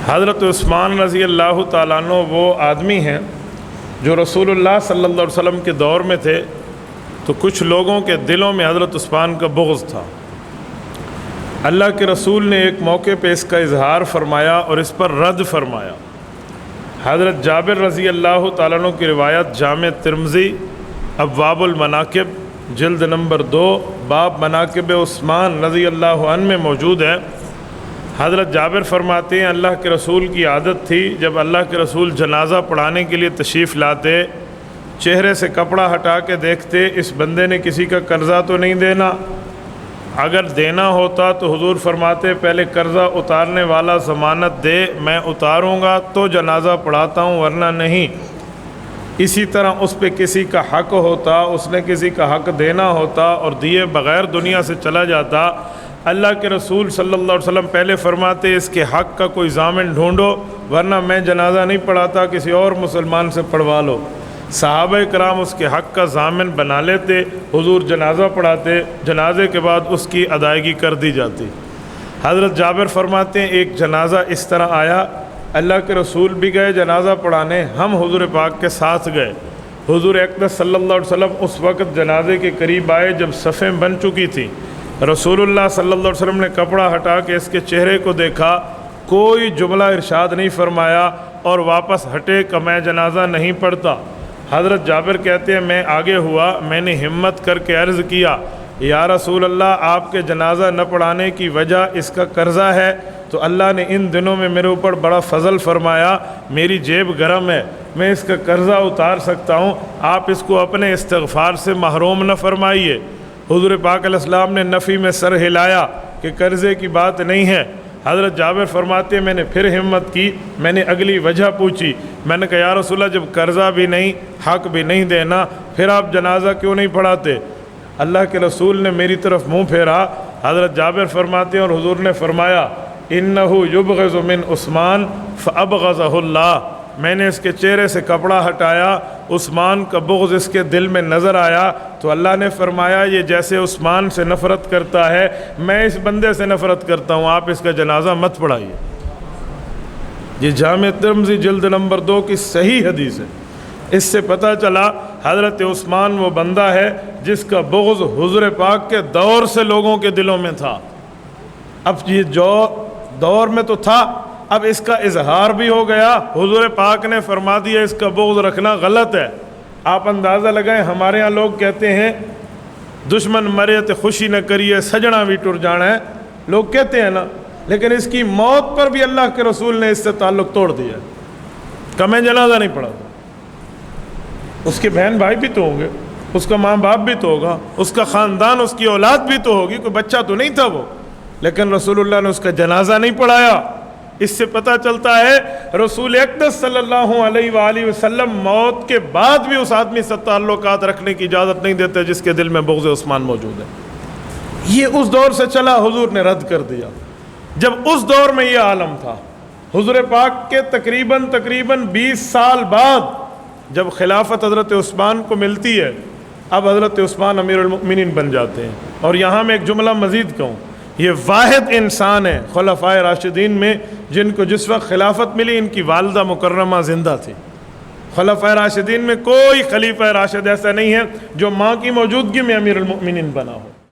حضرت عثمان رضی اللہ تعالیٰ عنہ وہ آدمی ہیں جو رسول اللہ صلی اللہ علیہ وسلم کے دور میں تھے، تو کچھ لوگوں کے دلوں میں حضرت عثمان کا بغض تھا۔ اللہ کے رسول نے ایک موقع پہ اس کا اظہار فرمایا اور اس پر رد فرمایا۔ حضرت جابر رضی اللہ تعالیٰ عنہ کی روایت جامع ترمذی ابواب المناقب جلد نمبر 2 باب مناقب عثمان رضی اللہ عنہ میں موجود ہے۔ حضرت جابر فرماتے ہیں اللہ کے رسول کی عادت تھی جب اللہ کے رسول جنازہ پڑھانے کے لیے تشریف لاتے، چہرے سے کپڑا ہٹا کے دیکھتے اس بندے نے کسی کا قرضہ تو نہیں دینا، اگر دینا ہوتا تو حضور فرماتے پہلے قرضہ اتارنے والا ضمانت دے، میں اتاروں گا تو جنازہ پڑھاتا ہوں ورنہ نہیں۔ اسی طرح اس پہ کسی کا حق ہوتا، اس نے کسی کا حق دینا ہوتا اور دیے بغیر دنیا سے چلا جاتا، اللہ کے رسول صلی اللہ علیہ وسلم پہلے فرماتے اس کے حق کا کوئی ضامن ڈھونڈو ورنہ میں جنازہ نہیں پڑھاتا، کسی اور مسلمان سے پڑھوا لو۔ صحابہ کرام اس کے حق کا ضامن بنا لیتے، حضور جنازہ پڑھاتے، جنازے کے بعد اس کی ادائیگی کر دی جاتی۔ حضرت جابر فرماتے ہیں ایک جنازہ اس طرح آیا، اللہ کے رسول بھی گئے جنازہ پڑھانے، ہم حضور پاک کے ساتھ گئے۔ حضور اقدس صلی اللہ علیہ وسلم اس وقت جنازے کے قریب آئے جب صفیں بن چکی تھیں۔ رسول اللہ صلی اللہ علیہ وسلم نے کپڑا ہٹا کے اس کے چہرے کو دیکھا، کوئی جملہ ارشاد نہیں فرمایا اور واپس ہٹے کہ میں جنازہ نہیں پڑھتا۔ حضرت جابر کہتے ہیں میں آگے ہوا، میں نے ہمت کر کے عرض کیا یا رسول اللہ آپ کے جنازہ نہ پڑھانے کی وجہ اس کا قرضہ ہے، تو اللہ نے ان دنوں میں میرے اوپر بڑا فضل فرمایا، میری جیب گرم ہے، میں اس کا قرضہ اتار سکتا ہوں، آپ اس کو اپنے استغفار سے محروم نہ فرمائیے۔ حضور پاک علیہ السلام نے نفی میں سر ہلایا کہ قرضے کی بات نہیں ہے۔ حضرت جابر فرماتے ہیں میں نے پھر ہمت کی، میں نے اگلی وجہ پوچھی، میں نے کہا یا رسول اللہ جب قرضہ بھی نہیں حق بھی نہیں دینا پھر آپ جنازہ کیوں نہیں پڑھاتے؟ اللہ کے رسول نے میری طرف منہ پھیرا۔ حضرت جابر فرماتے ہیں اور حضور نے فرمایا انہو یبغض من عثمان فابغضہ اللہ، میں نے اس کے چہرے سے کپڑا ہٹایا، عثمان کا بغض اس کے دل میں نظر آیا تو اللہ نے فرمایا یہ جیسے عثمان سے نفرت کرتا ہے میں اس بندے سے نفرت کرتا ہوں، آپ اس کا جنازہ مت پڑھائیے۔ یہ جامع ترمذی جلد نمبر 2 کی صحیح حدیث ہے۔ اس سے پتہ چلا حضرت عثمان وہ بندہ ہے جس کا بغض حضور پاک کے دور سے لوگوں کے دلوں میں تھا۔ اب یہ جو دور میں تو تھا، اب اس کا اظہار بھی ہو گیا، حضور پاک نے فرما دیا اس کا بغض رکھنا غلط ہے۔ آپ اندازہ لگائیں ہمارے ہاں لوگ کہتے ہیں دشمن مرے تو خوشی نہ کریے سجنا بھی ٹر جانا ہے، لوگ کہتے ہیں نا، لیکن اس کی موت پر بھی اللہ کے رسول نے اس سے تعلق توڑ دیا کہ میں جنازہ نہیں پڑھا۔ اس کے بہن بھائی بھی تو ہوں گے، اس کا ماں باپ بھی تو ہوگا، اس کا خاندان اس کی اولاد بھی تو ہوگی، کوئی بچہ تو نہیں تھا وہ، لیکن رسول اللہ نے اس کا جنازہ نہیں پڑھایا۔ اس سے پتہ چلتا ہے رسول اقدس صلی اللہ علیہ وآلہ وسلم موت کے بعد بھی اس آدمی سے تعلقات رکھنے کی اجازت نہیں دیتے جس کے دل میں بغض عثمان موجود ہے۔ یہ اس دور سے چلا، حضور نے رد کر دیا۔ جب اس دور میں یہ عالم تھا، حضور پاک کے تقریباً 20 سال بعد جب خلافت حضرت عثمان کو ملتی ہے، اب حضرت عثمان امیر المؤمنین بن جاتے ہیں۔ اور یہاں میں ایک جملہ مزید کہوں، یہ واحد انسان ہے خلفائے راشدین میں جن کو جس وقت خلافت ملی ان کی والدہ مکرمہ زندہ تھی۔ خلفائے راشدین میں کوئی خلیفہ راشد ایسا نہیں ہے جو ماں کی موجودگی میں امیر المؤمنین بنا ہو۔